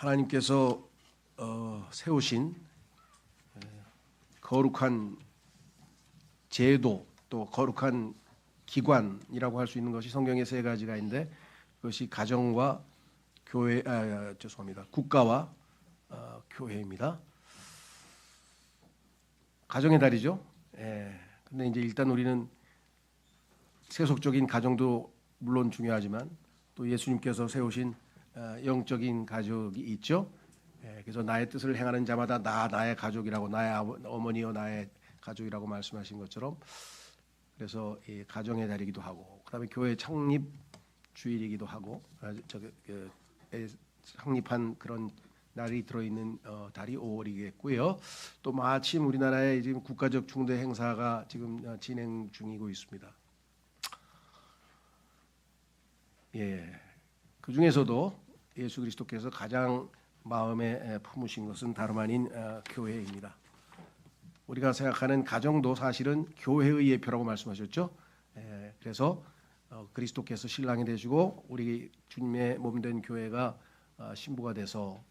하나님께서 세우신 거룩한 제도 또 거룩한 기관이라고 할 수 있는 것이 성경에 세 가지가 있는데 그것이 가정과 교회, 국가와 교회입니다. 가정의 달이죠. 근데 이제 일단 우리는 세속적인 가정도 물론 중요하지만 또 예수님께서 세우신 영적인 가족이 있죠. 그래서 나의 뜻을 행하는 자마다 나의 가족이라고, 나의 어머니여 나의 가족이라고 말씀하신 것처럼, 그래서 이 가정의 달이기도 하고, 그다음에 교회 창립 주일이기도 하고, 창립한 그런 날이 들어있는 달이 5월이겠고요. 또 마침 우리나라에 지금 국가적 중대 행사가 지금 진행 중이고 있습니다. 그 중에서도 예수 그리스도께서 가장 마음에 품으신 것은 다름 아닌 교회입니다. 우리가 생각하는 가정도 사실은 교회의 예표라고 말씀하셨죠. 그래서 그리스도께서 신랑이 되시고 우리 주님의 몸된 교회가 신부가 돼서,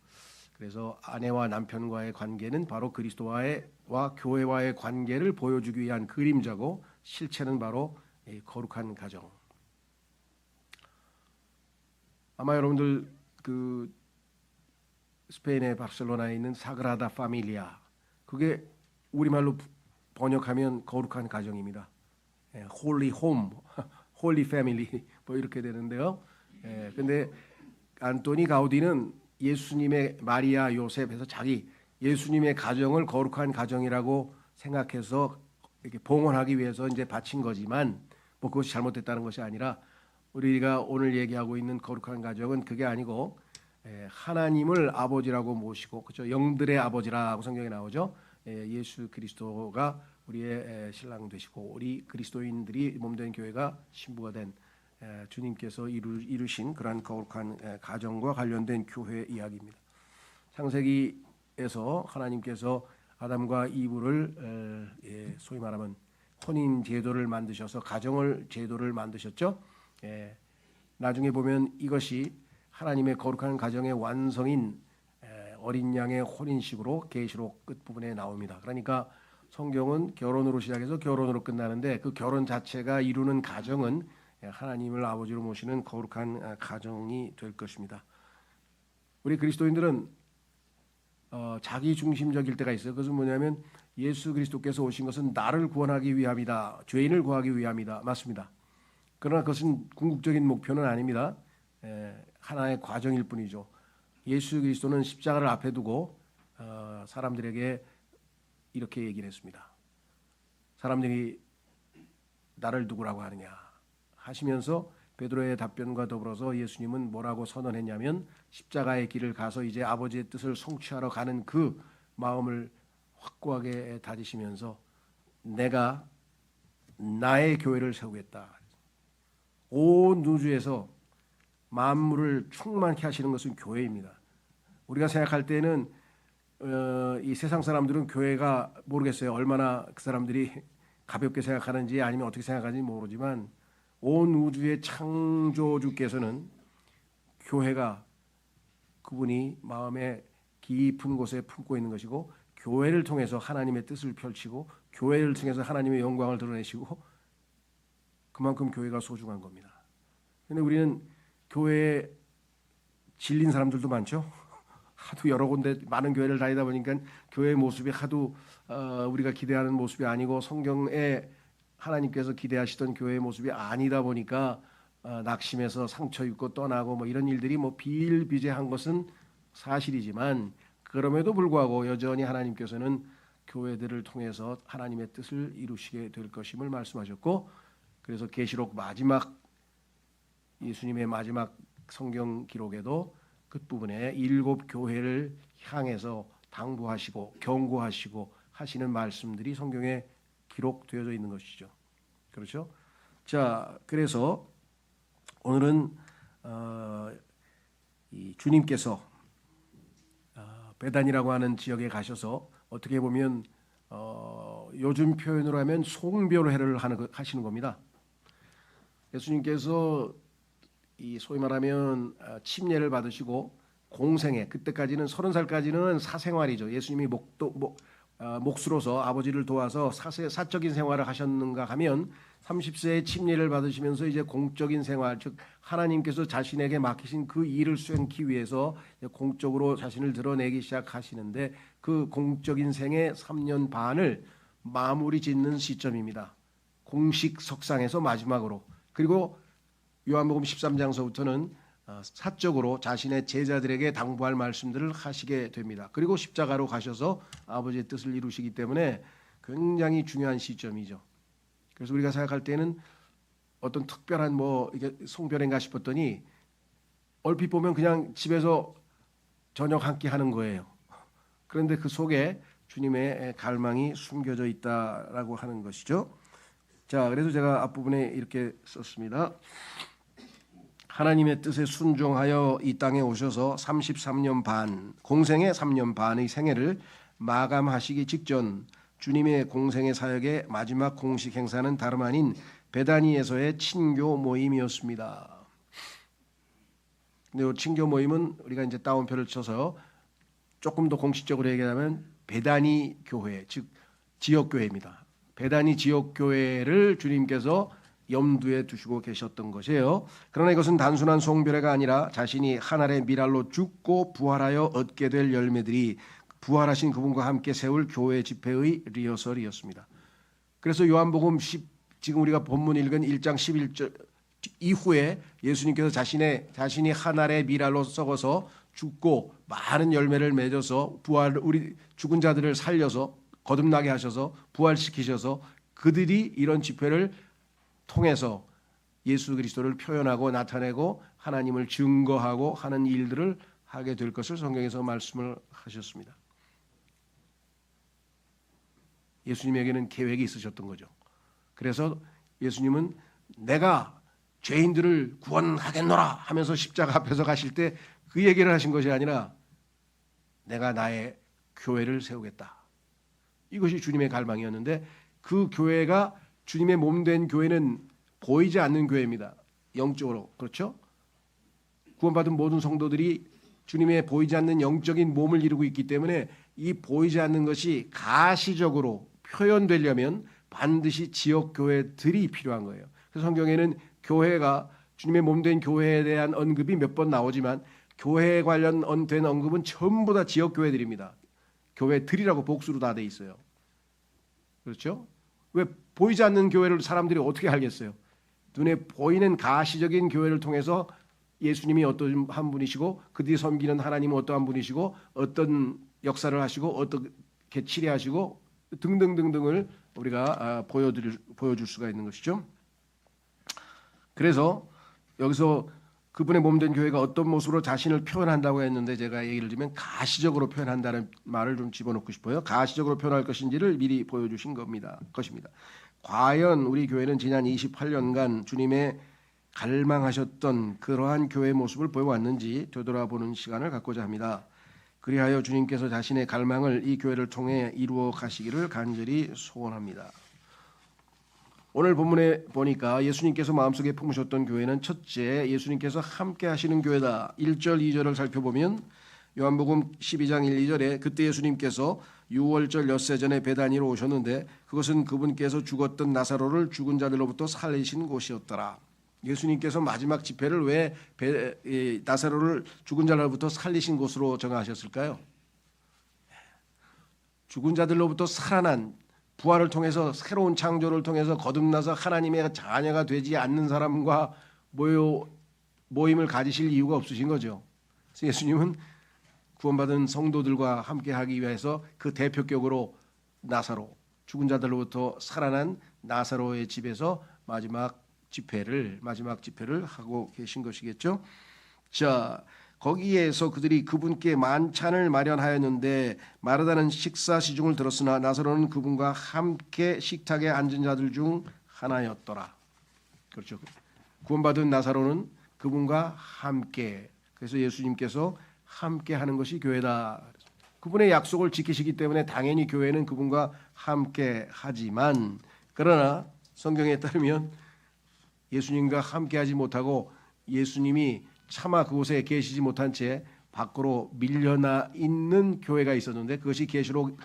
그래서 아내와 남편과의 관계는 바로 그리스도와 교회와의 관계를 보여주기 위한 그림자고, 실체는 바로 거룩한 가정. 아마 여러분들 그 스페인의 바르셀로나에 있는 사그라다 파밀리아, 그게 우리말로 번역하면 거룩한 가정입니다. 홀리 홈, 홀리 패밀리 뭐 이렇게 되는데요. 근데 안토니 가우디는 예수님의 마리아 요셉에서 자기 예수님의 가정을 거룩한 가정이라고 생각해서 이렇게 봉헌하기 위해서 이제 바친 거지만, 뭐 그것이 잘못됐다는 것이 아니라 우리가 오늘 얘기하고 있는 거룩한 가정은 그게 아니고 하나님을 아버지라고 모시고, 그렇죠? 영들의 아버지라고 성경에 나오죠. 예수 그리스도가 우리의 신랑 되시고 우리 그리스도인들이 몸된 교회가 신부가 된 주님께서 이루신 그러한 거룩한 가정과 관련된 교회 이야기입니다. 창세기에서 하나님께서 아담과 이브를 소위 말하면 혼인 제도를 만드셔서 가정을 제도를 만드셨죠. 나중에 보면 이것이 하나님의 거룩한 가정의 완성인 어린 양의 혼인식으로 계시록 끝부분에 나옵니다. 그러니까 성경은 결혼으로 시작해서 결혼으로 끝나는데 그 결혼 자체가 이루는 가정은 하나님을 아버지로 모시는 거룩한 가정이 될 것입니다. 우리 그리스도인들은 자기 중심적일 때가 있어요. 그것은 뭐냐면 예수 그리스도께서 오신 것은 나를 구원하기 위함이다, 죄인을 구하기 위함이다. 맞습니다. 그러나 그것은 궁극적인 목표는 아닙니다. 하나의 과정일 뿐이죠. 예수 그리스도는 십자가를 앞에 두고 사람들에게 이렇게 얘기를 했습니다. 사람들이 나를 누구라고 하느냐 하시면서 베드로의 답변과 더불어서 예수님은 뭐라고 선언했냐면, 십자가의 길을 가서 이제 아버지의 뜻을 성취하러 가는 그 마음을 확고하게 다지시면서 내가 나의 교회를 세우겠다. 온 우주에서 만물을 충만케 하시는 것은 교회입니다. 우리가 생각할 때는 이 세상 사람들은 교회가 모르겠어요. 얼마나 그 사람들이 가볍게 생각하는지 아니면 어떻게 생각하는지 모르지만, 온 우주의 창조주께서는 교회가 그분이 마음의 깊은 곳에 품고 있는 것이고, 교회를 통해서 하나님의 뜻을 펼치고 교회를 통해서 하나님의 영광을 드러내시고, 그만큼 교회가 소중한 겁니다. 그런데 우리는 교회에 질린 사람들도 많죠. 하도 여러 군데 많은 교회를 다니다 보니까 교회의 모습이 하도 우리가 기대하는 모습이 아니고 성경에 하나님께서 기대하시던 교회의 모습이 아니다 보니까 낙심해서 상처 입고 떠나고 뭐 이런 일들이 뭐 비일비재한 것은 사실이지만, 그럼에도 불구하고 여전히 하나님께서는 교회들을 통해서 하나님의 뜻을 이루시게 될 것임을 말씀하셨고, 그래서 계시록 마지막 예수님의 마지막 성경 기록에도 끝부분에 7 교회를 향해서 당부하시고 경고하시고 하시는 말씀들이 성경에 기록되어져 있는 것이죠. 그렇죠? 자, 그래서 오늘은 이 주님께서 베단이라고 하는 지역에 가셔서 어떻게 보면 요즘 표현으로 하면 송별회를 하시는 겁니다. 예수님께서 이 소위 말하면 침례를 받으시고 공생애, 그때까지는 30살까지는 사생활이죠. 예수님이 목수로서 아버지를 도와서 사적인 생활을 하셨는가 하면 30세에 침례를 받으시면서 이제 공적인 생활, 즉 하나님께서 자신에게 맡기신 그 일을 수행하기 위해서 공적으로 자신을 드러내기 시작하시는데, 그 공적인 생애 3년 반을 마무리 짓는 시점입니다. 공식 석상에서 마지막으로. 그리고 요한복음 13장서부터는 사적으로 자신의 제자들에게 당부할 말씀들을 하시게 됩니다. 그리고 십자가로 가셔서 아버지의 뜻을 이루시기 때문에 굉장히 중요한 시점이죠. 그래서 우리가 생각할 때는 어떤 특별한 이게 송별회인가 싶었더니 얼핏 보면 그냥 집에서 저녁 한 끼 하는 거예요. 그런데 그 속에 주님의 갈망이 숨겨져 있다라고 하는 것이죠. 자, 그래서 제가 앞부분에 이렇게 썼습니다. 하나님의 뜻에 순종하여 이 땅에 오셔서 33년 반, 공생의 3년 반의 생애를 마감하시기 직전 주님의 공생의 사역의 마지막 공식 행사는 다름 아닌 베다니에서의 친교 모임이었습니다. 근데 이 친교 모임은 우리가 이제 따옴표를 쳐서 조금 더 공식적으로 얘기하면 베다니 교회, 즉 지역 교회입니다. 베다니 지역 교회를 주님께서 염두에 두시고 계셨던 것이에요. 그러나 이것은 단순한 송별회가 아니라 자신이 한 알의 밀알로 죽고 부활하여 얻게 될 열매들이 부활하신 그분과 함께 세울 교회 집회의 리허설이었습니다. 그래서 요한복음 지금 우리가 본문 읽은 1장 11절 이후에 예수님께서 자신이 한 알의 밀알로 썩어서 죽고 많은 열매를 맺어서 우리 죽은 자들을 살려서 거듭나게 하셔서 부활시키셔서 그들이 이런 집회를 통해서 예수 그리스도를 표현하고 나타내고 하나님을 증거하고 하는 일들을 하게 될 것을 성경에서 말씀을 하셨습니다. 예수님에게는 계획이 있으셨던 거죠. 그래서 예수님은 내가 죄인들을 구원하겠노라 하면서 십자가 앞에서 가실 때 그 얘기를 하신 것이 아니라 내가 나의 교회를 세우겠다. 이것이 주님의 갈망이었는데, 그 교회가 주님의 몸된 교회는 보이지 않는 교회입니다. 영적으로. 그렇죠? 구원받은 모든 성도들이 주님의 보이지 않는 영적인 몸을 이루고 있기 때문에 이 보이지 않는 것이 가시적으로 표현되려면 반드시 지역 교회들이 필요한 거예요. 그래서 성경에는 교회가 주님의 몸된 교회에 대한 언급이 몇 번 나오지만 교회에 관련된 언급은 전부 다 지역 교회들입니다. 교회들이라고 복수로 다 돼 있어요. 그렇죠? 왜 보이지 않는 교회를 사람들이 어떻게 알겠어요? 눈에 보이는 가시적인 교회를 통해서 예수님이 어떤 한 분이시고 그들이 섬기는 하나님은 어떠한 분이시고 어떤 역사를 하시고 어떻게 치료하시고 등등등등을 우리가 보여줄 수가 있는 것이죠. 그래서 여기서 그분의 몸된 교회가 어떤 모습으로 자신을 표현한다고 했는데, 제가 예를 들면 가시적으로 표현한다는 말을 좀 집어넣고 싶어요. 가시적으로 표현할 것인지를 미리 보여주신 것입니다. 과연 우리 교회는 지난 28년간 주님의 갈망하셨던 그러한 교회 모습을 보여왔는지 되돌아보는 시간을 갖고자 합니다. 그리하여 주님께서 자신의 갈망을 이 교회를 통해 이루어 가시기를 간절히 소원합니다. 오늘 본문에 보니까 예수님께서 마음속에 품으셨던 교회는 첫째, 예수님께서 함께 하시는 교회다. 1절 2절을 살펴보면 요한복음 12장 1, 2절에 그때 예수님께서 유월절 엿새 전에 베다니로 오셨는데 그것은 그분께서 죽었던 나사로를 죽은 자들로부터 살리신 곳이었더라. 예수님께서 마지막 집회를 왜 나사로를 죽은 자들로부터 살리신 곳으로 정하셨을까요? 죽은 자들로부터 살아난, 부활을 통해서 새로운 창조를 통해서 거듭나서 하나님의 자녀가 되지 않는 사람과 모임을 가지실 이유가 없으신 거죠. 그래서 예수님은 구원받은 성도들과 함께하기 위해서 그 대표격으로 나사로, 죽은 자들로부터 살아난 나사로의 집에서 마지막 집회를 하고 계신 것이겠죠. 자, 거기에서 그들이 그분께 만찬을 마련하였는데 마르다는 식사 시중을 들었으나 나사로는 그분과 함께 식탁에 앉은 자들 중 하나였더라. 그렇죠. 구원받은 나사로는 그분과 함께. 그래서 예수님께서 함께 하는 것이 교회다. 그분의 약속을 지키시기 때문에 당연히 교회는 그분과 함께 하지만, 그러나 성경에 따르면 예수님과 함께 하지 못하고 예수님이 차마 그곳에 계시지 못한 채 밖으로 밀려나 있는 교회가 있었는데 그것이 계시록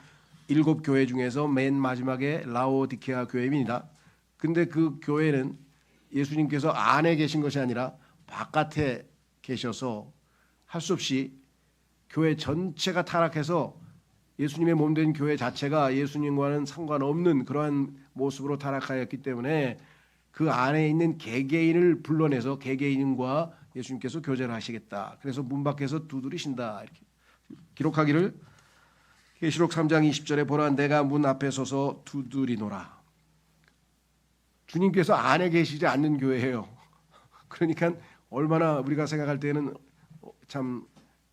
7교회 중에서 맨 마지막에 라오디케아 교회입니다. 근데 그 교회는 예수님께서 안에 계신 것이 아니라 바깥에 계셔서 할 수 없이 교회 전체가 타락해서 예수님의 몸된 교회 자체가 예수님과는 상관없는 그러한 모습으로 타락하였기 때문에 그 안에 있는 개개인을 불러내서 개개인과 예수님께서 교제를 하시겠다. 그래서 문 밖에서 두드리신다. 이렇게 기록하기를 계시록 3장 20절에 보라 내가 문 앞에 서서 두드리노라. 주님께서 안에 계시지 않는 교회예요. 그러니까 얼마나 우리가 생각할 때는 참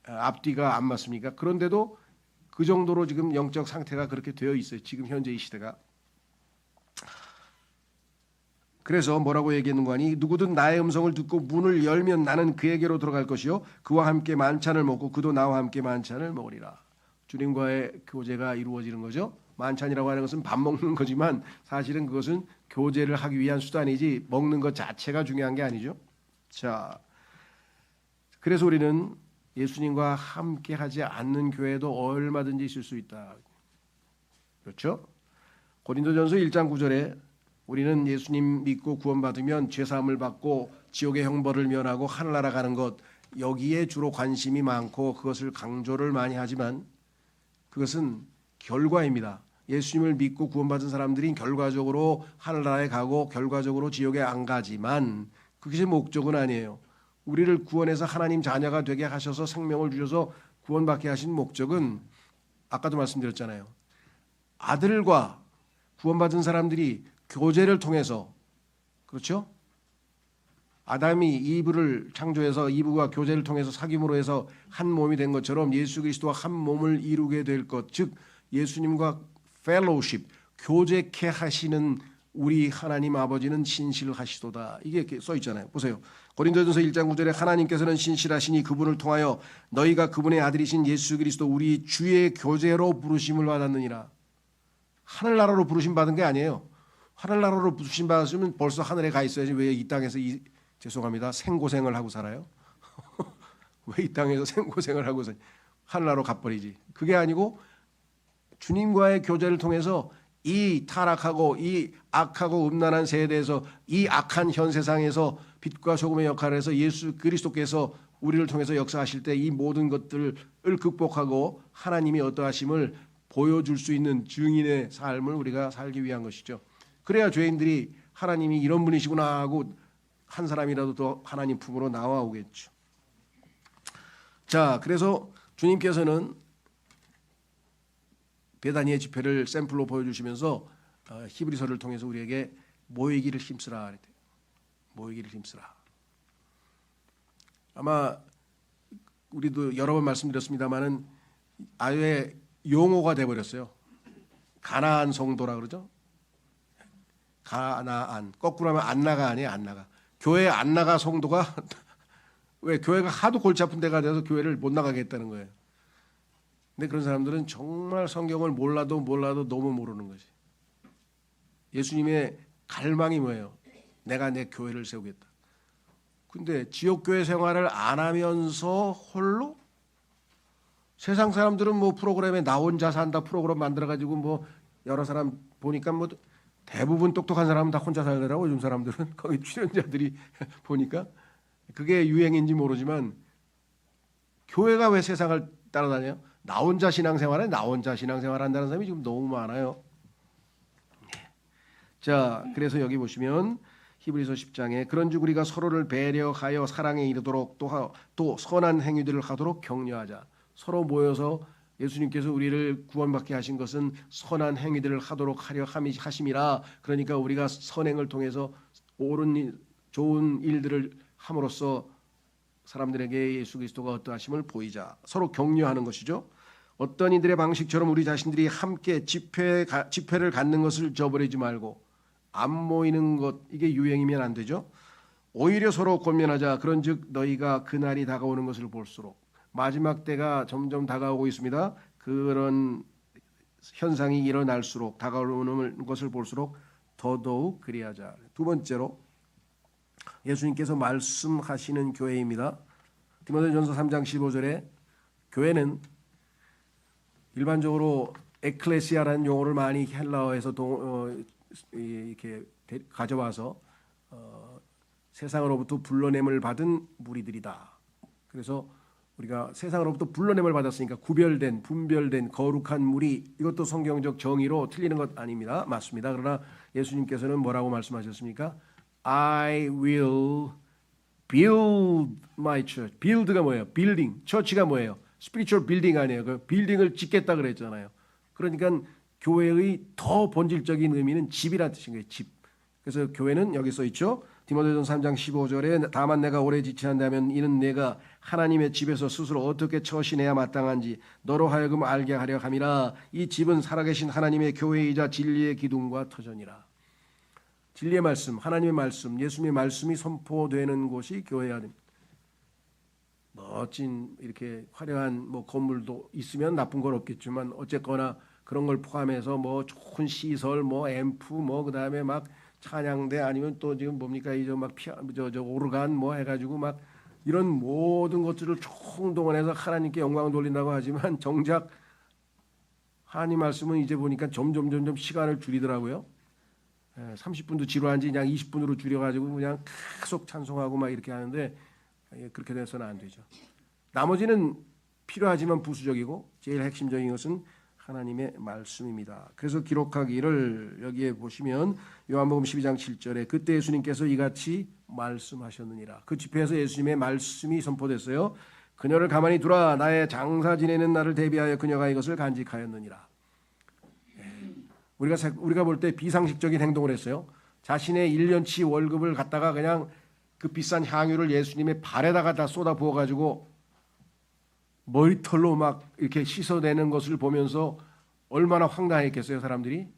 앞뒤가 안 맞습니까? 그런데도 그 정도로 지금 영적 상태가 그렇게 되어 있어요. 지금 현재 이 시대가. 그래서 뭐라고 얘기했는 거니? 누구든 나의 음성을 듣고 문을 열면 나는 그에게로 들어갈 것이요 그와 함께 만찬을 먹고 그도 나와 함께 만찬을 먹으리라. 주님과의 교제가 이루어지는 거죠. 만찬이라고 하는 것은 밥 먹는 거지만 사실은 그것은 교제를 하기 위한 수단이지 먹는 것 자체가 중요한 게 아니죠. 자, 그래서 우리는 예수님과 함께 하지 않는 교회도 얼마든지 있을 수 있다. 그렇죠? 고린도전서 1장 9절에 우리는 예수님 믿고 구원받으면 죄사함을 받고 지옥의 형벌을 면하고 하늘나라 가는 것 여기에 주로 관심이 많고 그것을 강조를 많이 하지만 그것은 결과입니다. 예수님을 믿고 구원받은 사람들이 결과적으로 하늘나라에 가고 결과적으로 지옥에 안 가지만 그것이 목적은 아니에요. 우리를 구원해서 하나님 자녀가 되게 하셔서 생명을 주셔서 구원받게 하신 목적은 아까도 말씀드렸잖아요. 아들과 구원받은 사람들이 교제를 통해서 그렇죠? 아담이 이브를 창조해서 이브와 교제를 통해서 사귐으로 해서 한 몸이 된 것처럼 예수 그리스도와 한 몸을 이루게 될 것, 즉 예수님과 펠로우십, 교제케 하시는 우리 하나님 아버지는 신실하시도다. 이게 써 있잖아요. 보세요. 고린도전서 1장 9절에 하나님께서는 신실하시니 그분을 통하여 너희가 그분의 아들이신 예수 그리스도 우리 주의 교제로 부르심을 받았느니라. 하늘나라로 부르심 받은 게 아니에요. 하늘나라로 부르심 받았으면 벌써 하늘에 가 있어야지 왜 이 땅에서 죄송합니다. 생고생을 하고 살아요? 왜 이 땅에서 생고생을 하고 하늘나라로 가버리지. 그게 아니고 주님과의 교제를 통해서 이 타락하고 이 악하고 음란한 세대에서 이 악한 현 세상에서 빛과 소금의 역할을 해서 예수 그리스도께서 우리를 통해서 역사하실 때 이 모든 것들을 극복하고 하나님이 어떠하심을 보여줄 수 있는 증인의 삶을 우리가 살기 위한 것이죠. 그래야 죄인들이 하나님이 이런 분이시구나 하고 한 사람이라도 더 하나님 품으로 나와오겠죠. 자, 그래서 주님께서는 베다니의 집회를 샘플로 보여주시면서 히브리서를 통해서 우리에게 모이기를 힘쓰라 그랬대요. 모이기를 힘쓰라. 아마 우리도 여러 번 말씀드렸습니다마는 아예 용어가 돼버렸어요. 가나안 성도라 그러죠. 가나안 거꾸로 하면 안나가 아니에요. 안나가. 교회 안 나가 성도가 왜 교회가 하도 골치 아픈 데가 돼서 교회를 못 나가게 했다는 거예요. 근데 그런 사람들은 정말 성경을 몰라도 너무 모르는 거지. 예수님의 갈망이 뭐예요? 내가 내 교회를 세우겠다. 근데 지역교회 생활을 안 하면서 홀로 세상 사람들은 뭐 프로그램에 나 혼자 산다 프로그램 만들어가지고 뭐 여러 사람 보니까 뭐 대부분 똑똑한 사람은 다 혼자 살더라고. 요즘 사람들은 거기 출연자들이 보니까 그게 유행인지 모르지만 교회가 왜 세상을 따라다녀요? 나 혼자 신앙생활에 나 혼자 신앙생활 한다는 사람이 지금 너무 많아요. 자, 그래서 여기 보시면 히브리서 10장에 그런즉 우리가 서로를 배려하여 사랑에 이르도록 또 선한 행위들을 하도록 격려하자. 서로 모여서 예수님께서 우리를 구원받게 하신 것은 선한 행위들을 하도록 하려 하심이라. 그러니까 우리가 선행을 통해서 옳은 일, 좋은 일들을 함으로써 사람들에게 예수 그리스도가 어떠하심을 보이자. 서로 격려하는 것이죠. 어떤 이들의 방식처럼 우리 자신들이 함께 집회를 갖는 것을 저버리지 말고 안 모이는 것, 이게 유행이면 안 되죠. 오히려 서로 권면하자. 그런즉 너희가 그날이 다가오는 것을 볼수록, 마지막 때가 점점 다가오고 있습니다. 그런 현상이 일어날수록, 다가오는 것을 볼수록 더더욱 그리하자. 두 번째로 예수님께서 말씀하시는 교회입니다. 디모데전서 3장 15절에 교회는 일반적으로 에클레시아라는 용어를 많이 헬라어에서 이렇게 가져와서 세상으로부터 불러냄을 받은 무리들이다. 그래서 우리가 세상으로부터 불러냄을 받았으니까 구별된, 분별된 거룩한 무리, 이것도 성경적 정의로 틀리는 것 아닙니다. 맞습니다. 그러나 예수님께서는 뭐라고 말씀하셨습니까? I will build my church. build가 뭐예요? building. church가 뭐예요? spiritual building 아니에요. 그 빌딩을 짓겠다 그랬잖아요. 그러니까 교회의 더 본질적인 의미는 집이라는 뜻인 거예요. 집. 그래서 교회는 여기 써 있죠. 디모데전서 3장 15절에 다만 내가 오래 지체한다면 이는 내가 하나님의 집에서 스스로 어떻게 처신해야 마땅한지 너로 하여금 알게 하려 함이라. 이 집은 살아계신 하나님의 교회이자 진리의 기둥과 터전이라. 진리의 말씀, 하나님의 말씀, 예수님의 말씀이 선포되는 곳이 교회야 됩니다. 멋진 이렇게 화려한 건물도 있으면 나쁜 건 없겠지만 어쨌거나 그런 걸 포함해서 좋은 시설, 앰프, 그다음에 막 찬양대 아니면 또 지금 뭡니까 이제 막 저 오르간 해가지고 막 이런 모든 것들을 총동원해서 하나님께 영광을 돌린다고 하지만 정작 하나님 말씀은 이제 보니까 점점 시간을 줄이더라고요. 30분도 지루한지 그냥 20분으로 줄여가지고 그냥 계속 찬송하고 막 이렇게 하는데 그렇게 돼서는 안 되죠. 나머지는 필요하지만 부수적이고 제일 핵심적인 것은 하나님의 말씀입니다. 그래서 기록하기를 여기에 보시면 요한복음 12장 7절에 그때 예수님께서 이같이 말씀하셨느니라. 그 집회에서 예수님의 말씀이 선포됐어요. 그녀를 가만히 두라. 나의 장사 지내는 날을 대비하여 그녀가 이것을 간직하였느니라. 우리가 볼 때 비상식적인 행동을 했어요. 자신의 1년치 월급을 갖다가 그냥 그 비싼 향유를 예수님의 발에다가 다 쏟아 부어가지고 머리털로 막 이렇게 씻어내는 것을 보면서 얼마나 황당했겠어요, 사람들이.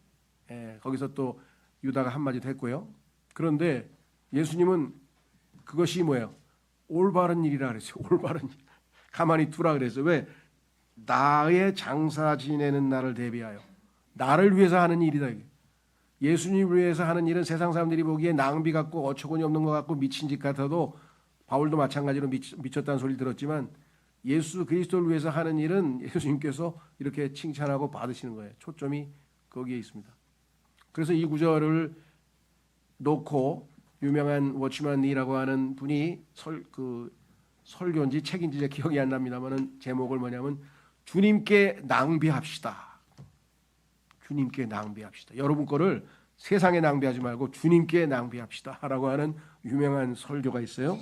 거기서 또 유다가 한마디도 했고요. 그런데 예수님은 그것이 뭐예요? 올바른 일이라 그랬어요. 올바른 일. 가만히 두라 그랬어요. 왜? 나의 장사 지내는 날을 대비하여. 나를 위해서 하는 일이다. 예수님을 위해서 하는 일은 세상 사람들이 보기에 낭비 같고 어처구니 없는 것 같고 미친 짓 같아도 바울도 마찬가지로 미쳤다는 소리를 들었지만 예수 그리스도를 위해서 하는 일은 예수님께서 이렇게 칭찬하고 받으시는 거예요. 초점이 거기에 있습니다. 그래서 이 구절을 놓고 유명한 워치만 리라고 하는 분이 설교인지 책인지 기억이 안 납니다만은 제목을 뭐냐면 주님께 낭비합시다. 주님께 낭비합시다. 여러분 거를 세상에 낭비하지 말고 주님께 낭비합시다 라고 하는 유명한 설교가 있어요.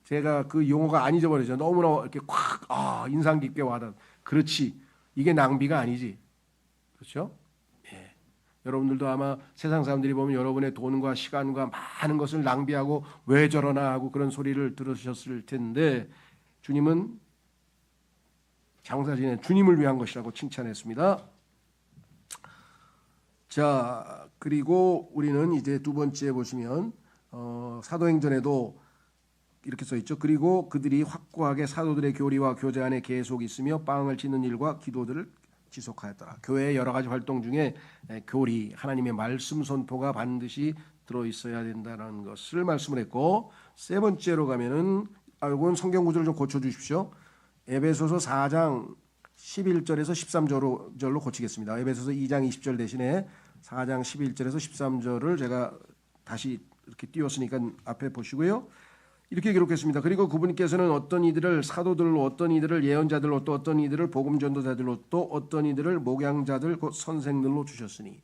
제가 그 용어가 안 잊어버리죠. 너무나 이렇게 콱 인상 깊게 와닿아. 그렇지. 이게 낭비가 아니지. 그렇죠? 예. 여러분들도 아마 세상 사람들이 보면 여러분의 돈과 시간과 많은 것을 낭비하고 왜 저러나 하고 그런 소리를 들으셨을 텐데 주님은 장사 지내는 주님을 위한 것이라고 칭찬했습니다. 자, 그리고 우리는 이제 두 번째 보시면 사도행전에도 이렇게 써 있죠. 그리고 그들이 확고하게 사도들의 교리와 교제 안에 계속 있으며 빵을 찢는 일과 기도들을 지속하였더라. 교회의 여러 가지 활동 중에 교리, 하나님의 말씀 선포가 반드시 들어 있어야 된다는 것을 말씀을 했고, 세 번째로 가면은 이건 성경 구절을 좀 고쳐 주십시오. 에베소서 4장 11절에서 13절로 고치겠습니다. 에베소서 2장 20절 대신에 4장 11절에서 13절을 제가 다시 이렇게 띄웠으니까 앞에 보시고요. 이렇게 기록했습니다. 그리고 그분께서는 어떤 이들을 사도들로, 어떤 이들을 예언자들로, 또 어떤 이들을 복음 전도자들로, 또 어떤 이들을 목양자들 곧 선생들로 주셨으니,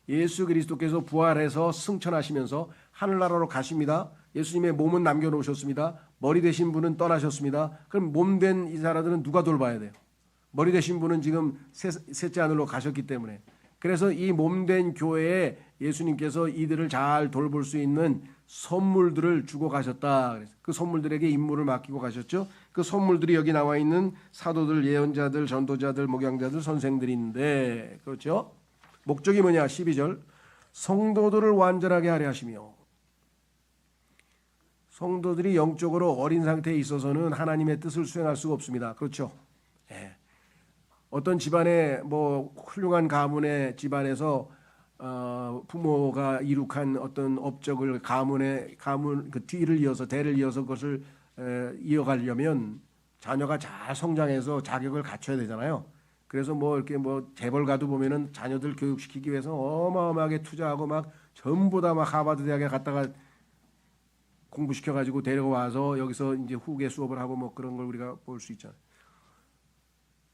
예수 그리스도께서 부활해서 승천하시면서 하늘나라로 가십니다. 예수님의 몸은 남겨놓으셨습니다. 머리 되신 분은 떠나셨습니다. 그럼 몸된 이 사람들은 누가 돌봐야 돼요? 머리 되신 분은 지금 셋째 하늘로 가셨기 때문에. 그래서 이 몸된 교회에 예수님께서 이들을 잘 돌볼 수 있는 선물들을 주고 가셨다. 그 선물들에게 임무를 맡기고 가셨죠. 그 선물들이 여기 나와 있는 사도들, 예언자들, 전도자들, 목양자들, 선생들인데, 그렇죠? 목적이 뭐냐? 12절. 성도들을 완전하게 하려 하시며, 성도들이 영적으로 어린 상태에 있어서는 하나님의 뜻을 수행할 수가 없습니다. 그렇죠? 예. 어떤 집안에 훌륭한 가문의 집안에서 부모가 이룩한 어떤 업적을 가문 그 뒤를 이어서 대를 이어서 그것을 이어가려면 자녀가 잘 성장해서 자격을 갖춰야 되잖아요. 그래서 뭐 이렇게 뭐 재벌가도 보면은 자녀들 교육시키기 위해서 어마어마하게 투자하고 막 전부 다 막 하버드 대학에 갔다가 공부시켜가지고 데려와서 여기서 이제 후계 수업을 하고 뭐 그런 걸 우리가 볼 수 있잖아요.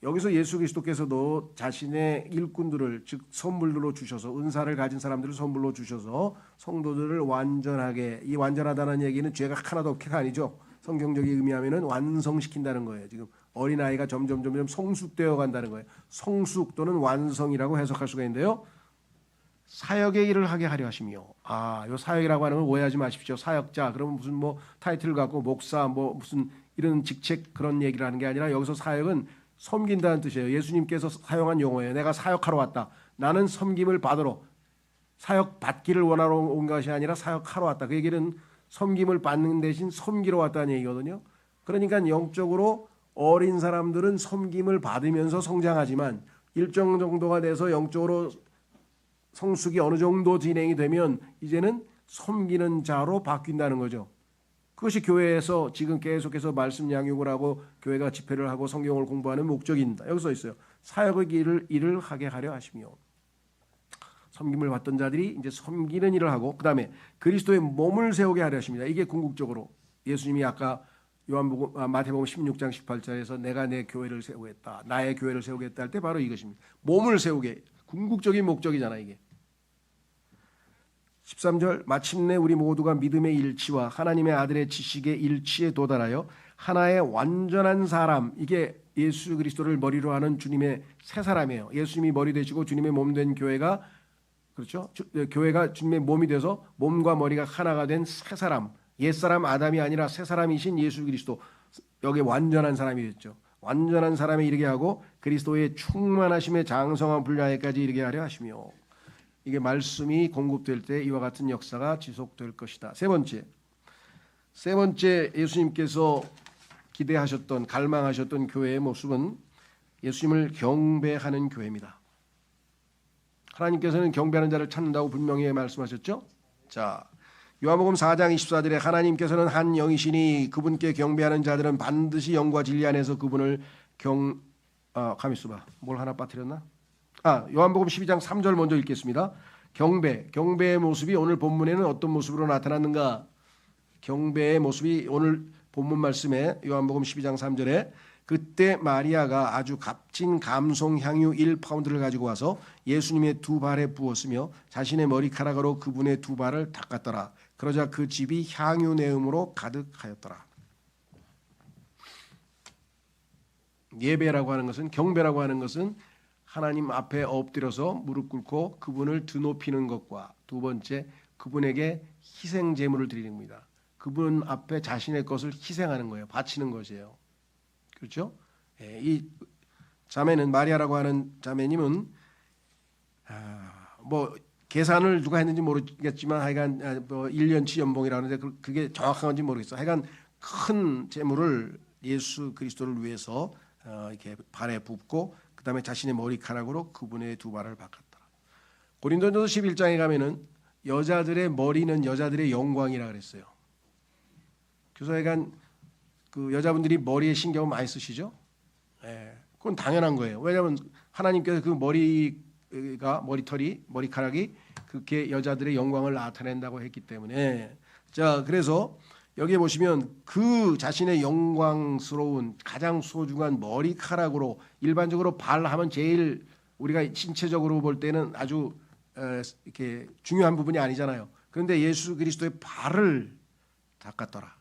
여기서 예수 그리스도께서도 자신의 일꾼들을 즉 선물로 주셔서 은사를 가진 사람들을 선물로 주셔서 성도들을 완전하게, 이 완전하다는 얘기는 죄가 하나도 없게가 아니죠. 성경적인 의미하면은 완성시킨다는 거예요. 지금 어린아이가 점점 성숙되어 간다는 거예요. 성숙 또는 완성이라고 해석할 수가 있는데요. 사역의 일을 하게 하려 하시며, 요 사역이라고 하는 건 오해하지 마십시오. 사역자 그러면 무슨 뭐 타이틀 갖고 목사 뭐 무슨 이런 직책 그런 얘기를 하는 게 아니라 여기서 사역은 섬긴다는 뜻이에요. 예수님께서 사용한 용어예요. 내가 사역하러 왔다. 나는 섬김을 받으러, 사역 받기를 원하러 온 것이 아니라 사역하러 왔다. 그 얘기는 섬김을 받는 대신 섬기러 왔다는 얘기거든요. 그러니까 영적으로 어린 사람들은 섬김을 받으면서 성장하지만 일정 정도가 돼서 영적으로 성숙이 어느 정도 진행이 되면 이제는 섬기는 자로 바뀐다는 거죠. 그것이 교회에서 지금 계속해서 말씀 양육을 하고 교회가 집회를 하고 성경을 공부하는 목적입니다. 여기 써 있어요. 사역의 일을 하게 하려 하시며, 섬김을 받던 자들이 이제 섬기는 일을 하고 그다음에 그리스도의 몸을 세우게 하려 하십니다. 이게 궁극적으로 예수님이 아까 마태복음 16장 18절에서 내가 내 교회를 세우겠다, 나의 교회를 세우겠다 할 때 바로 이것입니다. 몸을 세우게, 궁극적인 목적이잖아요 이게. 13절 마침내 우리 모두가 믿음의 일치와 하나님의 아들의 지식의 일치에 도달하여 하나의 완전한 사람, 이게 예수 그리스도를 머리로 하는 주님의 새 사람이에요. 예수님이 머리 되시고 주님의 몸 된 교회가, 그렇죠? 교회가 주님의 몸이 돼서 몸과 머리가 하나가 된 새 사람, 옛사람 아담이 아니라 새 사람이신 예수 그리스도, 여기 완전한 사람이 됐죠. 완전한 사람에 이르게 하고 그리스도의 충만하심의 장성한 분량에까지 이르게 하려 하시며, 이게 말씀이 공급될 때 이와 같은 역사가 지속될 것이다. 세 번째 예수님께서 기대하셨던, 갈망하셨던 교회의 모습은 예수님을 경배하는 교회입니다. 하나님께서는 경배하는 자를 찾는다고 분명히 말씀하셨죠. 자, 요한복음 4장 24절에 하나님께서는 한 영이시니 그분께 경배하는 자들은 반드시 영과 진리 안에서 그분을 가만 있어봐. 뭘 하나 빠뜨렸나? 요한복음 12장 3절 먼저 읽겠습니다. 경배의 모습이 오늘 본문에는 어떤 모습으로 나타났는가? 경배의 모습이 오늘 본문 말씀에 요한복음 12장 3절에 그때 마리아가 아주 값진 감송 향유 1파운드를 가지고 와서 예수님의 두 발에 부었으며 자신의 머리카락으로 그분의 두 발을 닦았더라. 그러자 그 집이 향유 내음으로 가득하였더라. 예배라고 하는 것은, 경배라고 하는 것은 하나님 앞에 엎드려서 무릎 꿇고 그분을 드높이는 것과, 두 번째 그분에게 희생 제물을 드리는 겁니다. 그분 앞에 자신의 것을 희생하는 거예요. 바치는 것이에요. 그렇죠? 이 자매는, 마리아라고 하는 자매님은 뭐 계산을 누가 했는지 모르겠지만 하여간 뭐 1년치 연봉이라는데 그게 정확한 건지 모르겠어요. 하여간 큰 제물을 예수 그리스도를 위해서 이렇게 발에 붓고 그다음에 자신의 머리카락으로 그분의 두 발을 닦았더라. 고린도전서 11장에 가면은 여자들의 머리는 여자들의 영광이라 그랬어요. 그래서 하여간 그 여자분들이 머리에 신경을 많이 쓰시죠. 그건 당연한 거예요. 왜냐하면 하나님께서 그 머리카락이 그렇게 여자들의 영광을 나타낸다고 했기 때문에. 자, 그래서 여기에 보시면 그 자신의 영광스러운 가장 소중한 머리카락으로, 일반적으로 발하면 제일 우리가 신체적으로 볼 때는 아주 이렇게 중요한 부분이 아니잖아요. 그런데 예수 그리스도의 발을 닦았더라.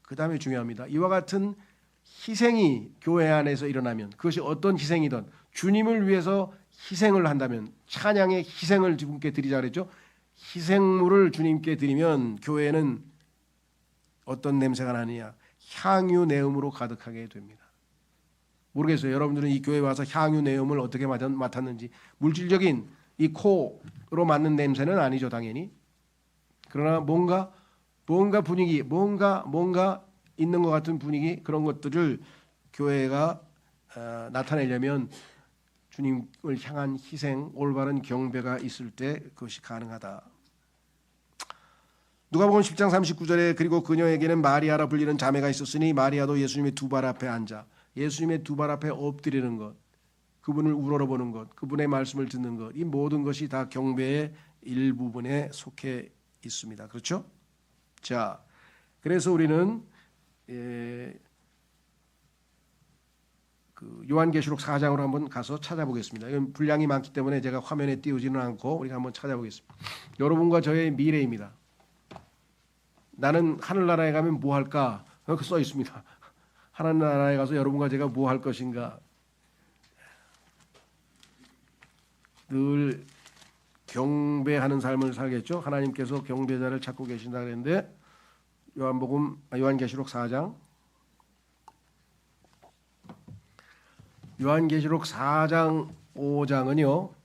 그 다음에 중요합니다. 이와 같은 희생이 교회 안에서 일어나면, 그것이 어떤 희생이든 주님을 위해서 희생을 한다면, 찬양의 희생을 주님께 드리자 그랬죠. 희생물을 주님께 드리면 교회는 어떤 냄새가 나느냐? 향유 내음으로 가득하게 됩니다. 모르겠어요. 여러분들은 이 교회에 와서 향유 내음을 어떻게 맡았는지. 물질적인 이 코로 맡는 냄새는 아니죠, 당연히. 그러나 뭔가 분위기, 뭔가 있는 것 같은 분위기, 그런 것들을 교회가 나타내려면 주님을 향한 희생, 올바른 경배가 있을 때 그것이 가능하다. 누가복음 10장 39절에 그리고 그녀에게는 마리아라 불리는 자매가 있었으니 마리아도 예수님의 두 발 앞에 앉아 예수님의 두 발 앞에 엎드리는 것, 그분을 우러러보는 것, 그분의 말씀을 듣는 것, 이 모든 것이 다 경배의 일부분에 속해 있습니다. 그렇죠? 자, 그래서 우리는 그 요한계시록 4장으로 한번 가서 찾아보겠습니다. 이건 분량이 많기 때문에 제가 화면에 띄우지는 않고 우리가 한번 찾아보겠습니다. 여러분과 저의 미래입니다. 나는 하늘나라에 가면 뭐 할까? 그렇게 써 있습니다. 하늘나라에 가서 여러분과 제가 뭐 할 것인가? 늘 경배하는 삶을 살겠죠. 하나님께서 경배자를 찾고 계신다 그랬는데 요한계시록 4장 요한계시록 4장 5장은요.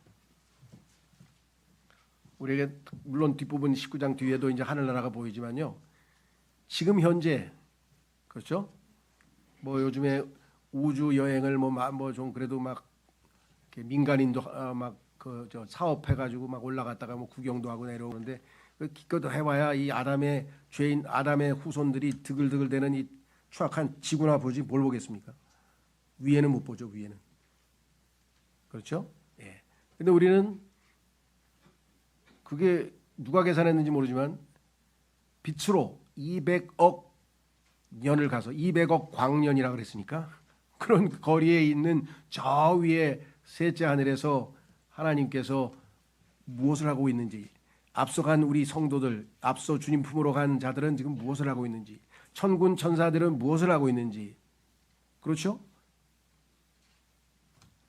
우리에게 물론 뒷부분 19장 뒤에도 이제 하늘나라가 보이지만요. 지금 현재 그렇죠? 뭐 요즘에 우주 여행을 뭐 좀 그래도 막 민간인도 막 그 저 사업해 가지고 막 올라갔다가 뭐 구경도 하고 내려오는데 기껏 해봐야 이 아담의 죄인 아담의 후손들이 드글드글대는 이 추악한 지구나 보지 뭘 보겠습니까? 위에는 못 보죠. 위에는 그렇죠? 예. 근데 우리는 그게 누가 계산했는지 모르지만 빛으로 200억 년을 가서 200억 광년이라 그랬으니까 그런 거리에 있는 저 위에 셋째 하늘에서 하나님께서 무엇을 하고 있는지, 앞서간 우리 성도들, 앞서 주님 품으로 간 자들은 지금 무엇을 하고 있는지, 천군 천사들은 무엇을 하고 있는지, 그렇죠?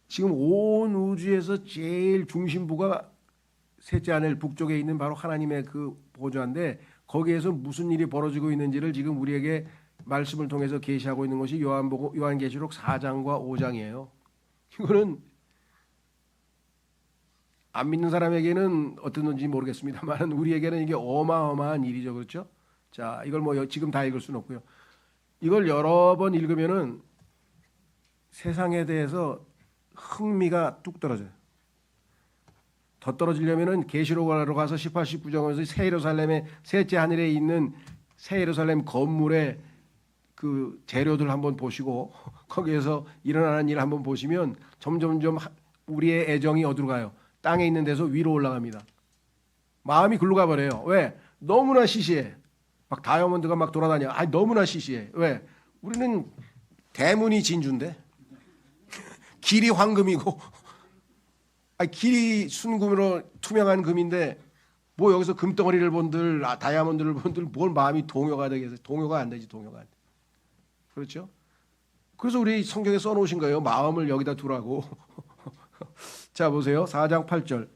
지금 온 우주에서 제일 중심부가 셋째 하늘 북쪽에 있는 바로 하나님의 그 보좌인데 거기에서 무슨 일이 벌어지고 있는지를 지금 우리에게 말씀을 통해서 계시하고 있는 것이 요한계시록 4장과 5장이에요. 이거는 안 믿는 사람에게는 어떤지 모르겠습니다만 우리에게는 이게 어마어마한 일이죠. 그렇죠? 자, 이걸 뭐 지금 다 읽을 수는 없고요. 이걸 여러 번 읽으면은 세상에 대해서 흥미가 뚝 떨어져요. 더 떨어지려면은 계시록으로 가서 18, 19장에서 새 예루살렘의 셋째 하늘에 있는 새 예루살렘 건물의 그 재료들 한번 보시고 거기에서 일어나는 일 한번 보시면 점점점 우리의 애정이 어디로 가요? 땅에 있는 데서 위로 올라갑니다. 마음이 글로 가버려요. 왜? 너무나 시시해. 막 다이아몬드가 막 돌아다녀. 아니 너무나 시시해. 왜? 우리는 대문이 진주인데 길이 황금이고 아니 길이 순금으로 투명한 금인데 뭐 여기서 금덩어리를 본들 다이아몬드를 본들 뭘 마음이 동요가 되겠어요. 동요가 안 되지. 동요가 안 돼. 그렇죠? 그래서 우리 성경에 써놓으신 거예요. 마음을 여기다 두라고. 자 보세요. 4장 8절.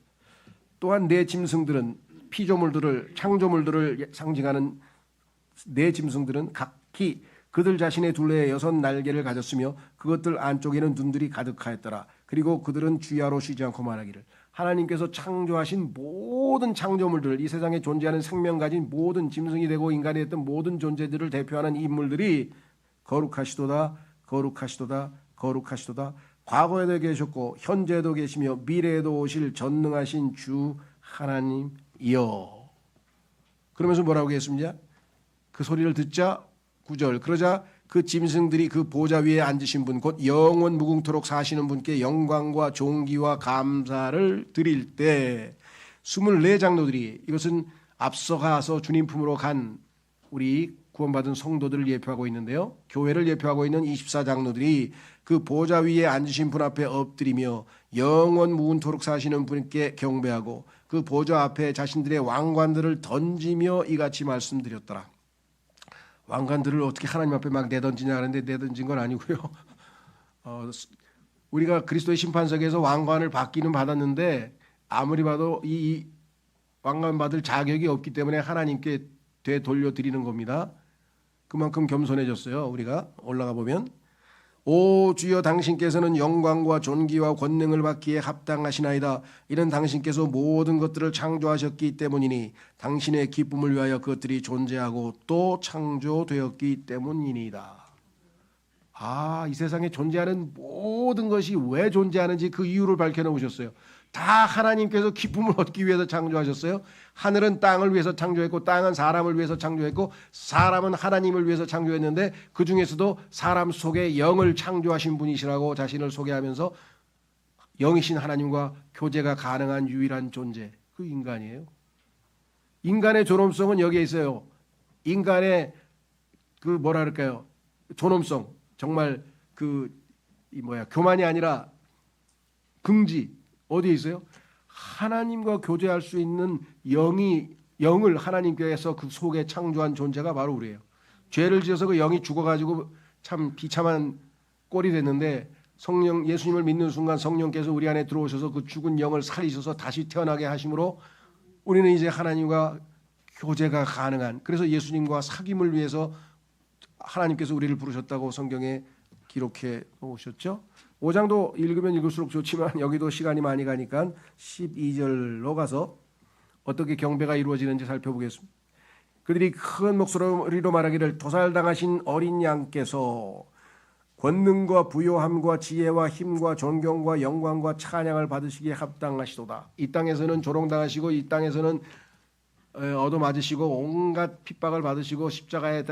또한 내 짐승들은 피조물들을 창조물들을 상징하는 내 짐승들은 각기 그들 자신의 둘레에 6 날개를 가졌으며 그것들 안쪽에는 눈들이 가득하였더라. 그리고 그들은 주야로 쉬지 않고 말하기를 하나님께서 창조하신 모든 창조물들 이 세상에 존재하는 생명 가진 모든 짐승이 되고 인간이 됐던 모든 존재들을 대표하는 인물들이 거룩하시도다 거룩하시도다 거룩하시도다 과거에도 계셨고 현재도 계시며 미래에도 오실 전능하신 주 하나님이여. 그러면서 뭐라고 했습니까? 그 소리를 듣자 9절 그러자 그 짐승들이 그 보좌 위에 앉으신 분 곧 영원 무궁토록 사시는 분께 영광과 존귀와 감사를 드릴 때 24장로들이 이것은 앞서가서 주님 품으로 간 우리 구원받은 성도들을 예표하고 있는데요. 교회를 예표하고 있는 24장로들이 그 보좌 위에 앉으신 분 앞에 엎드리며 영원 무궁토록 사시는 분께 경배하고 그 보좌 앞에 자신들의 왕관들을 던지며 이같이 말씀드렸더라. 왕관들을 어떻게 하나님 앞에 막 내던지냐 하는데 내던진 건 아니고요. 우리가 그리스도의 심판석에서 왕관을 받기는 받았는데 아무리 봐도 이 왕관 받을 자격이 없기 때문에 하나님께 되돌려드리는 겁니다. 그만큼 겸손해졌어요. 우리가 올라가 보면 오 주여 당신께서는 영광과 존귀와 권능을 받기에 합당하시나이다. 이는 당신께서 모든 것들을 창조하셨기 때문이니 당신의 기쁨을 위하여 그것들이 존재하고 또 창조되었기 때문이니이다. 이 세상에 존재하는 모든 것이 왜 존재하는지 그 이유를 밝혀놓으셨어요. 다 하나님께서 기쁨을 얻기 위해서 창조하셨어요. 하늘은 땅을 위해서 창조했고 땅은 사람을 위해서 창조했고 사람은 하나님을 위해서 창조했는데 그 중에서도 사람 속에 영을 창조하신 분이시라고 자신을 소개하면서 영이신 하나님과 교제가 가능한 유일한 존재, 그 인간이에요. 인간의 존엄성은 여기에 있어요. 인간의 그 뭐라 그럴까요? 존엄성, 정말 교만이 아니라 긍지 어디에 있어요? 하나님과 교제할 수 있는 영을 하나님께서 그 속에 창조한 존재가 바로 우리예요. 죄를 지어서 그 영이 죽어가지고 참 비참한 꼴이 됐는데 성령 예수님을 믿는 순간 성령께서 우리 안에 들어오셔서 그 죽은 영을 살리셔서 다시 태어나게 하심으로 우리는 이제 하나님과 교제가 가능한, 그래서 예수님과 사귐을 위해서 하나님께서 우리를 부르셨다고 성경에 기록해 놓으셨죠. 5장도 읽으면 읽을수록 좋지만 여기도 시간이 많이 가니까 12절로 가서 어떻게 경배가 이루어지는지 살펴보겠습니다. 그들이 큰 목소리로 말하기를 도살당하신 어린 양께서 권능과 부요함과 지혜와 힘과 존경과 영광과 찬양을 받으시기에 합당하시도다. 이 땅에서는 조롱당하시고 이 땅에서는 얻어맞으시고 온갖 핍박을 받으시고 십자가에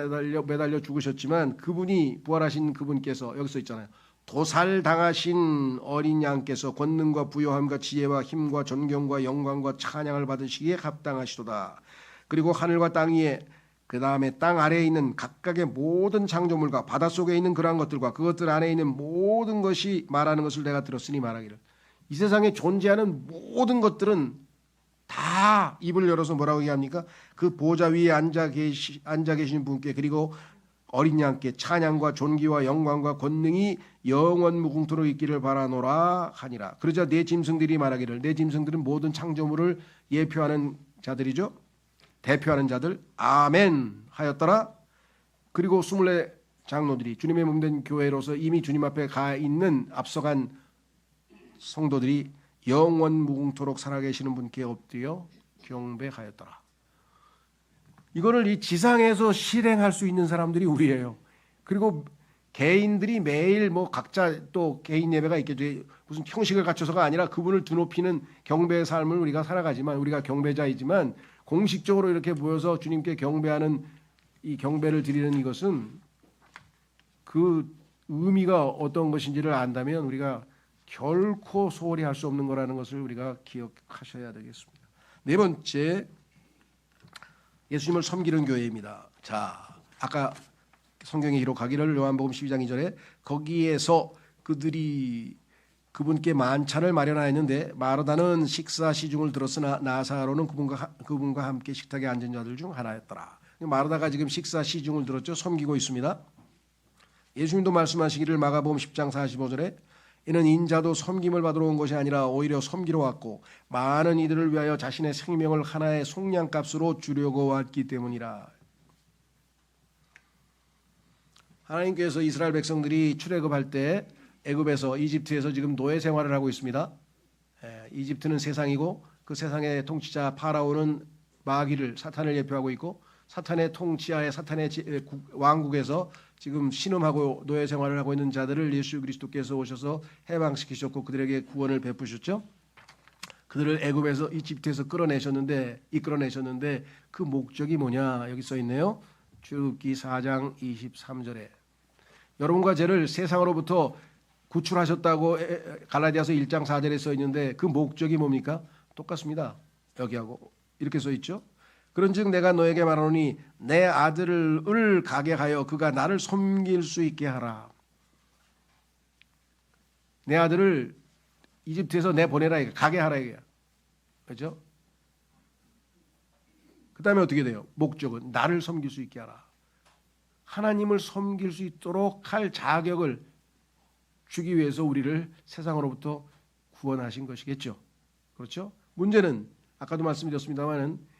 매달려 죽으셨지만 그분이 부활하신 그분께서 여기 써 있잖아요. 도살당하신 어린 양께서 권능과 부요함과 지혜와 힘과 존경과 영광과 찬양을 받으시기에 합당하시도다. 그리고 하늘과 땅 위에 그 다음에 땅 아래에 있는 각각의 모든 창조물과 바닷속에 있는 그러한 것들과 그것들 안에 있는 모든 것이 말하는 것을 내가 들었으니 말하기를 이 세상에 존재하는 모든 것들은 다 입을 열어서 뭐라고 얘기합니까? 그 보좌 위에 앉아 계신 분께 그리고 어린 양께 찬양과 존귀와 영광과 권능이 영원 무궁토록 있기를 바라노라 하니라. 그러자 내 짐승들이 말하기를, 내 짐승들은 모든 창조물을 예표하는 자들이죠. 대표하는 자들 아멘 하였더라. 그리고 24 장로들이 주님의 몸된 교회로서 이미 주님 앞에 가 있는 앞서간 성도들이 영원 무궁토록 살아계시는 분께 엎드려 경배하였더라. 이거를 이 지상에서 실행할 수 있는 사람들이 우리예요. 그리고 개인들이 매일 각자 또 개인 예배가 있겠죠. 무슨 형식을 갖춰서가 아니라 그분을 드높이는 경배의 삶을 우리가 살아가지만 우리가 경배자이지만 공식적으로 이렇게 모여서 주님께 경배하는 이 경배를 드리는 이것은 그 의미가 어떤 것인지를 안다면 우리가 결코 소홀히 할 수 없는 거라는 것을 우리가 기억하셔야 되겠습니다. 네 번째, 예수님을 섬기는 교회입니다. 자, 아까 성경에 기록하기를 요한복음 12장 2절에 거기에서 그들이 그분께 만찬을 마련하였는데 마르다는 식사 시중을 들었으나 나사로는 그분과 함께 식탁에 앉은 자들 중 하나였더라. 마르다가 지금 식사 시중을 들었죠. 섬기고 있습니다. 예수님도 말씀하시기를 마가복음 10장 45절에 이는 인자도 섬김을 받으러 온 것이 아니라 오히려 섬기러 왔고 많은 이들을 위하여 자신의 생명을 하나의 속량값으로 주려고 왔기 때문이라. 하나님께서 이스라엘 백성들이 출애굽할 때 애굽에서 이집트에서 지금 노예 생활을 하고 있습니다. 이집트는 세상이고 그 세상의 통치자 파라오는 마귀를 사탄을 예표하고 있고 사탄의 통치하에 사탄의 왕국에서 지금 신음하고 노예 생활을 하고 있는 자들을 예수 그리스도께서 오셔서 해방시키셨고 그들에게 구원을 베푸셨죠. 그들을 애굽에서 이집트에서 이끌어내셨는데 그 목적이 뭐냐 여기 써 있네요. 출애굽기 4장 23절에 여러분과 저를 세상으로부터 구출하셨다고 갈라디아서 1장 4절에 써 있는데 그 목적이 뭡니까? 똑같습니다. 여기하고 이렇게 써 있죠. 그런즉 내가 너에게 말하노니 내 아들을 가게 하여 그가 나를 섬길 수 있게 하라. 내 아들을 이집트에서 내보내라 이게 가게 하라 이게. 그렇죠? 그다음에 어떻게 돼요? 목적은 나를 섬길 수 있게 하라. 하나님을 섬길 수 있도록 할 자격을 주기 위해서 우리를 세상으로부터 구원하신 것이겠죠. 그렇죠? 문제는 아까도 말씀드렸습니다만은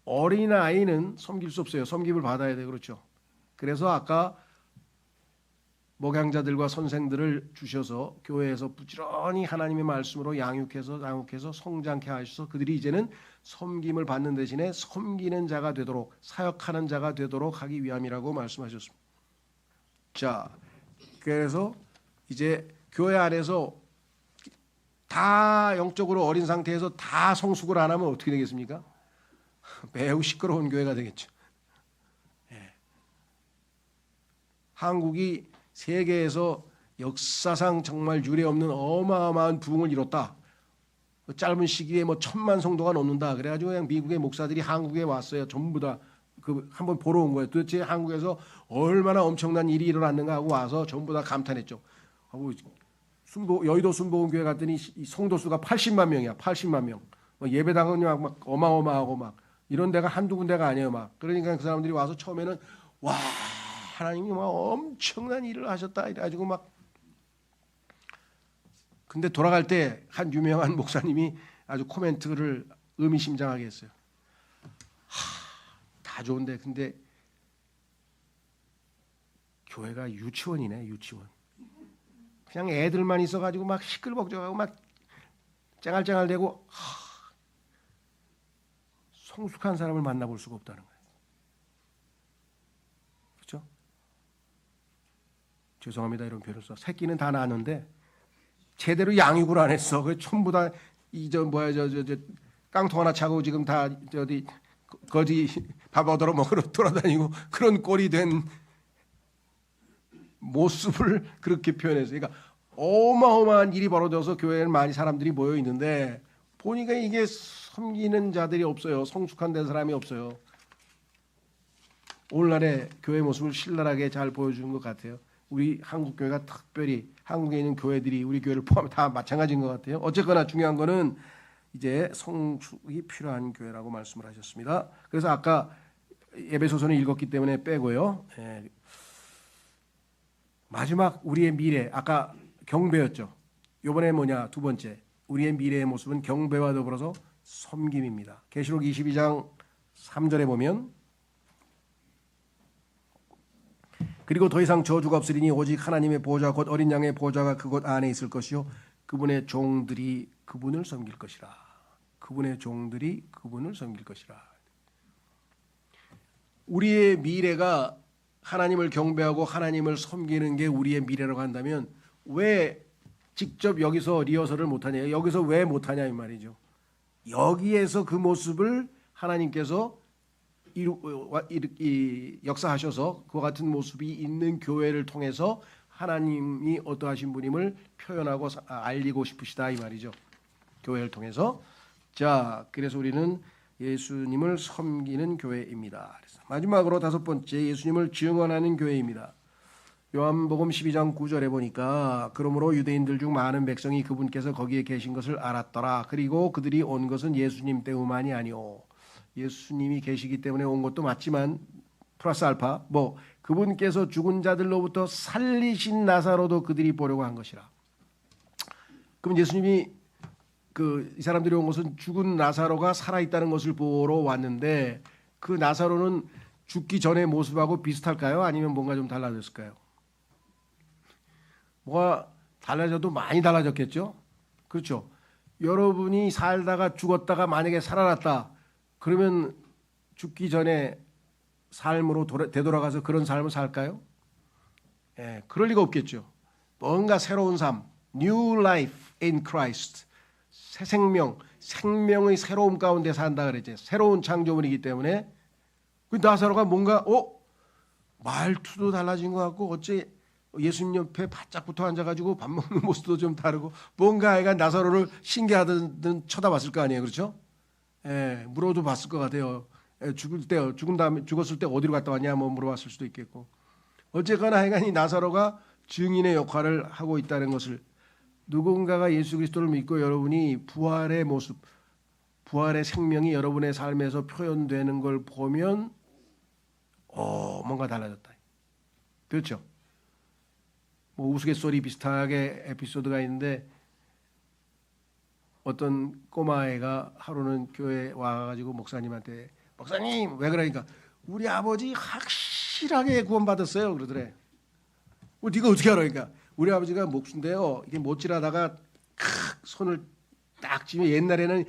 어린아이는 섬길 수 없어요. 섬김을 받아야 돼요. 그렇죠? 그래서 아까 목양자들과 선생들을 주셔서 교회에서 부지런히 하나님의 말씀으로 양육해서 성장케 하셔서 그들이 이제는 섬김을 받는 대신에 섬기는 자가 되도록 사역하는 자가 되도록 하기 위함이라고 말씀하셨습니다. 자, 그래서 이제 교회 안에서 다 영적으로 어린 상태에서 다 성숙을 안 하면 어떻게 되겠습니까? 매우 시끄러운 교회가 되겠죠. 예. 한국이 세계에서 역사상 정말 유례 없는 어마어마한 부흥을 이뤘다. 짧은 시기에 뭐 1,000만 성도가 넘는다. 그래가지고 그냥 미국의 목사들이 한국에 왔어요. 전부 다 그 한번 보러 온 거예요. 도대체 한국에서 얼마나 엄청난 일이 일어났는가 하고 와서 전부 다 감탄했죠. 하고 여의도 순복음교회 갔더니 성도 수가 80만 명이야. 80만 명. 예배당은 막 어마어마하고 막 이런 데가 한두 군데가 아니에요. 막 그러니까 그 사람들이 와서 처음에는 와 하나님이 막 엄청난 일을 하셨다 이래가지고 막 근데 돌아갈 때 한 유명한 목사님이 아주 코멘트를 의미심장하게 했어요. 다 좋은데 근데 교회가 유치원이네. 유치원. 그냥 애들만 있어가지고 막 시끌벅적하고 막 쨍알쨍알대고 성숙한 사람을 만나볼 수가 없다는 거예요. 그렇죠? 죄송합니다 이런 표현을 써. 새끼는 다 낳았는데 제대로 양육을 안 했어. 그 전부 다 이 저 뭐야 저 깡통 하나 차고 지금 다 어디 거지 밥 얻으러 먹으러 돌아다니고 그런 꼴이 된 모습을 그렇게 표현했어요. 그러니까 어마어마한 일이 벌어져서 교회에 많이 사람들이 모여 있는데 보니까 이게 섬기는 자들이 없어요. 성숙한 된 사람이 없어요. 오늘날의 교회 모습을 신랄하게 잘 보여주는 것 같아요. 우리 한국 교회가 특별히 한국에 있는 교회들이 우리 교회를 포함해 다 마찬가지인 것 같아요. 어쨌거나 중요한 거는 이제 성숙이 필요한 교회라고 말씀을 하셨습니다. 그래서 아까 에베소서는 읽었기 때문에 빼고요. 예. 마지막 우리의 미래 아까 경배였죠. 이번에 뭐냐 두 번째 우리의 미래의 모습은 경배와 더불어서 섬김입니다. 계시록 22장 3절에 보면 그리고 더 이상 저주가 없으리니 오직 하나님의 보좌 곧 어린 양의 보좌가 그곳 안에 있을 것이요 그분의 종들이 그분을 섬길 것이라. 그분의 종들이 그분을 섬길 것이라. 우리의 미래가 하나님을 경배하고 하나님을 섬기는 게 우리의 미래라고 한다면 왜 직접 여기서 리허설을 못하냐? 여기서 왜 못하냐 이 말이죠. 여기에서 그 모습을 하나님께서 역사하셔서 그와 같은 모습이 있는 교회를 통해서 하나님이 어떠하신 분임을 표현하고 알리고 싶으시다 이 말이죠. 교회를 통해서. 자, 그래서 우리는 예수님을 섬기는 교회입니다. 그래서 마지막으로 다섯 번째 예수님을 증언하는 교회입니다. 요한복음 12장 9절에 보니까 그러므로 유대인들 중 많은 백성이 그분께서 거기에 계신 것을 알았더라. 그리고 그들이 온 것은 예수님 때문만이 아니오. 예수님이 계시기 때문에 온 것도 맞지만 플러스 알파 뭐 그분께서 죽은 자들로부터 살리신 나사로도 그들이 보려고 한 것이라. 그럼 예수님이 이 사람들이 온 것은 죽은 나사로가 살아있다는 것을 보러 왔는데 그 나사로는 죽기 전의 모습하고 비슷할까요? 아니면 뭔가 좀 달라졌을까요? 뭐가 달라져도 많이 달라졌겠죠? 그렇죠? 여러분이 살다가 죽었다가 만약에 살아났다 그러면 죽기 전에 삶으로 되돌아가서 그런 삶을 살까요? 예, 그럴 리가 없겠죠. 뭔가 새로운 삶, new life in Christ, 새 생명, 생명의 새로움 가운데 산다 그랬죠. 새로운 창조물이기 때문에 그 나사로가 뭔가 말투도 달라진 것 같고 어째 예수님 옆에 바짝 붙어 앉아가지고 밥 먹는 모습도 좀 다르고 뭔가 애가 나사로를 신기하든 쳐다봤을 거 아니에요, 그렇죠? 예, 물어도 봤을 것 같아요. 죽었을 때 어디로 갔다 왔냐 뭐 물어봤을 수도 있겠고. 어쨌거나 하여간 이 나사로가 증인의 역할을 하고 있다는 것을 누군가가 예수 그리스도를 믿고 여러분이 부활의 모습, 부활의 생명이 여러분의 삶에서 표현되는 걸 보면 뭔가 달라졌다. 그렇죠? 뭐 우스갯소리 비슷하게 에피소드가 있는데 어떤 꼬마애가 하루는 교회에 와가지고 목사님한테 목사님 왜 그러니까 우리 아버지 확실하게 구원받았어요 그러더래. 네가 어떻게 알아? 그러니까 우리 아버지가 목수인데요 이게 못질하다가 손을 딱 쥐면 옛날에는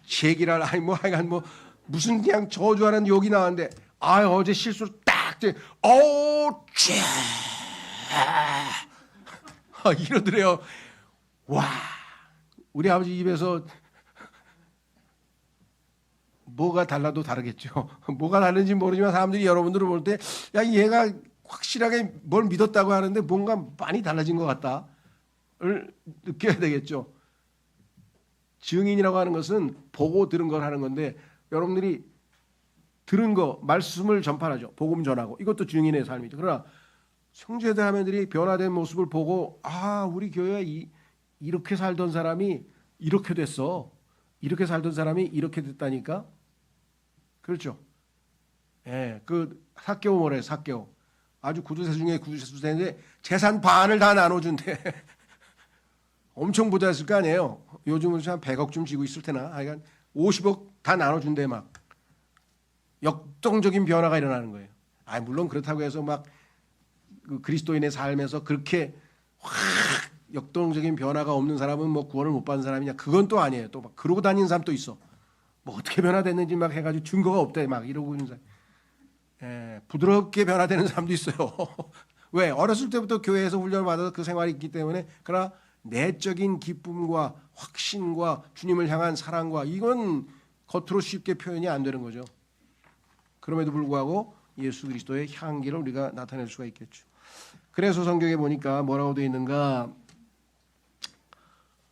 제기랄 아니 뭐 하여간 뭐 무슨 그냥 저주하는 욕이 나왔는데 어제 실수로 딱 이제 이러더래요. 와, 우리 아버지 입에서 뭐가 달라도 다르겠죠. 뭐가 다른지 모르지만 사람들이 여러분들을 볼 때 야, 얘가 확실하게 뭘 믿었다고 하는데 뭔가 많이 달라진 것 같다를 느껴야 되겠죠. 증인이라고 하는 것은 보고 들은 걸 하는 건데 여러분들이 들은 거 말씀을 전파하죠. 복음 전하고 이것도 증인의 삶이죠. 그러나 형제자매들이 변화된 모습을 보고 우리 교회에 이렇게 살던 사람이 이렇게 됐어. 이렇게 살던 사람이 이렇게 됐다니까. 그렇죠. 예, 그 삭개오 뭐래 삭개오. 아주 구두쇠 중에 구두쇠인데 재산 반을 다 나눠준대. 엄청 부자였을 거 아니에요. 요즘은 한 100억쯤 쥐고 있을 테나. 하여간 50억 다 나눠준대 막. 역동적인 변화가 일어나는 거예요. 물론 그렇다고 해서 막 그 그리스도인의 삶에서 그렇게 확 역동적인 변화가 없는 사람은 뭐 구원을 못 받은 사람이냐? 그건 또 아니에요. 또 막 그러고 다니는 사람도 있어. 뭐 어떻게 변화됐는지 막 해가지고 증거가 없대 막 이러고 있는 사람. 부드럽게 변화되는 사람도 있어요. 왜? 어렸을 때부터 교회에서 훈련을 받아서 그 생활이 있기 때문에. 그러나 내적인 기쁨과 확신과 주님을 향한 사랑과 이건 겉으로 쉽게 표현이 안 되는 거죠. 그럼에도 불구하고 예수 그리스도의 향기를 우리가 나타낼 수가 있겠죠. 그래서 성경에 보니까 뭐라고 되어 있는가?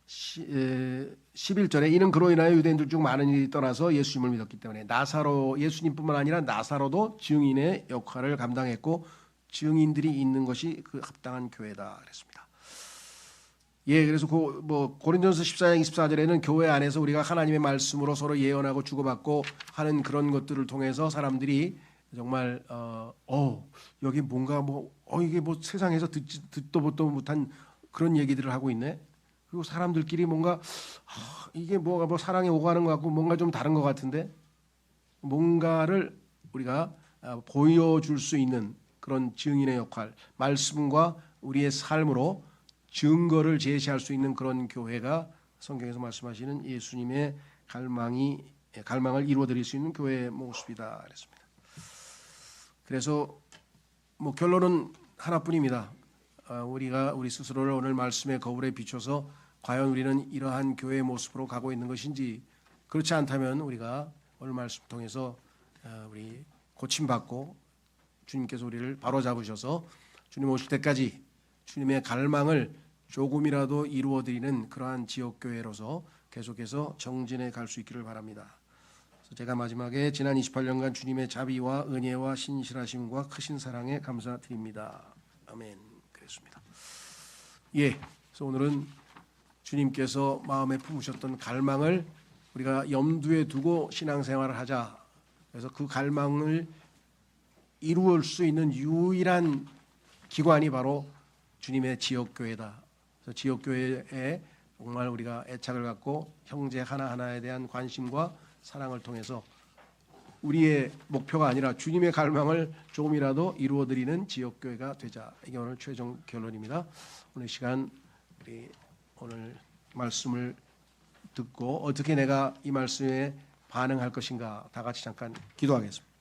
11절에 이는 그로 인하여 유대인들 중 많은 이들이 떠나서 예수님을 믿었기 때문에 예수님뿐만 아니라 나사로도 증인의 역할을 감당했고 증인들이 있는 것이 그 합당한 교회다 그랬습니다. 그래서 고린도전서 14장 24절에는 교회 안에서 우리가 하나님의 말씀으로 서로 예언하고 주고받고 하는 그런 것들을 통해서 사람들이 정말 여기 뭔가 이게 세상에서 듣도 보도 못한 그런 얘기들을 하고 있네. 그리고 사람들끼리 뭔가 이게 뭐가 사랑이 오가는 것 같고 뭔가 좀 다른 것 같은데 뭔가를 우리가 보여줄 수 있는 그런 증인의 역할, 말씀과 우리의 삶으로 증거를 제시할 수 있는 그런 교회가 성경에서 말씀하시는 예수님의 갈망을 이루어드릴 수 있는 교회의 모습이다 그랬습니다. 그래서 결론은 하나뿐입니다. 우리가 우리 스스로를 오늘 말씀의 거울에 비춰서 과연 우리는 이러한 교회의 모습으로 가고 있는 것인지, 그렇지 않다면 우리가 오늘 말씀 통해서 우리 고침받고 주님께서 우리를 바로잡으셔서 주님 오실 때까지 주님의 갈망을 조금이라도 이루어드리는 그러한 지역교회로서 계속해서 정진해 갈 수 있기를 바랍니다. 그래서 제가 마지막에 지난 28년간 주님의 자비와 은혜와 신실하심과 크신 사랑에 감사드립니다. 아멘. 그랬습니다. 그래서 오늘은 주님께서 마음에 품으셨던 갈망을 우리가 염두에 두고 신앙생활을 하자. 그래서 그 갈망을 이루을 수 있는 유일한 기관이 바로 주님의 지역교회다. 그래서 지역교회에 정말 우리가 애착을 갖고 형제 하나하나에 대한 관심과 사랑을 통해서 우리의 목표가 아니라 주님의 갈망을 조금이라도 이루어드리는 지역교회가 되자. 이게 오늘 최종 결론입니다. 오늘 시간 우리 오늘 말씀을 듣고 어떻게 내가 이 말씀에 반응할 것인가 다 같이 잠깐 기도하겠습니다.